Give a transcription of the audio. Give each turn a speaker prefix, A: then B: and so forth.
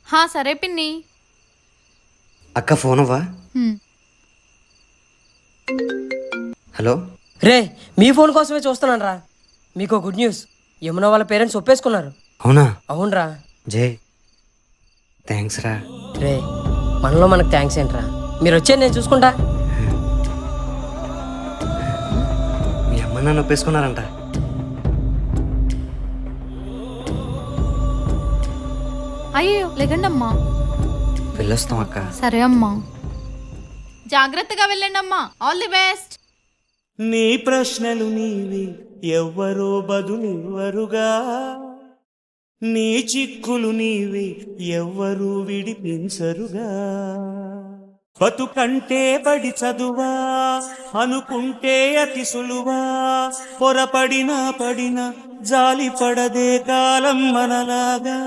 A: హా సరే పిన్ని.
B: అక్క ఫోన్ అవ్వా. హలో
C: రే, మీ ఫోన్ కోసమే చూస్తున్నాను రా. మీకు గుడ్ న్యూస్, యమున వాళ్ళ పేరెంట్స్ ఒప్పేసుకున్నారు.
B: అవునా?
C: అవునరా.
B: జై థ్యాంక్స్ రా.
C: రే, మనలో మనకు థ్యాంక్స్ ఏంట్రా, మీరు వచ్చే నేను చూసుకుంటా.
B: మీ అమ్మ నన్ను ఒప్పేసుకున్నారంట.
A: అయ్యో లేకండి అమ్మా.
B: వెళ్ళొస్తాం అక్క.
A: సరే అమ్మా, జాగ్రత్తగా వెళ్ళండి అమ్మా. All the best.
D: నీ ప్రశ్నలు నీవి, ఎవ్వరో బదులివ్వరుగా. నీ చిక్కులు నీవి, ఎవ్వరూ విడిపించరుగా. బతుకంటే బడి చదువా అనుకుంటే అతి సులువా. పొరపడినా పడినా జాలి పడదే కాలం మనలాగా.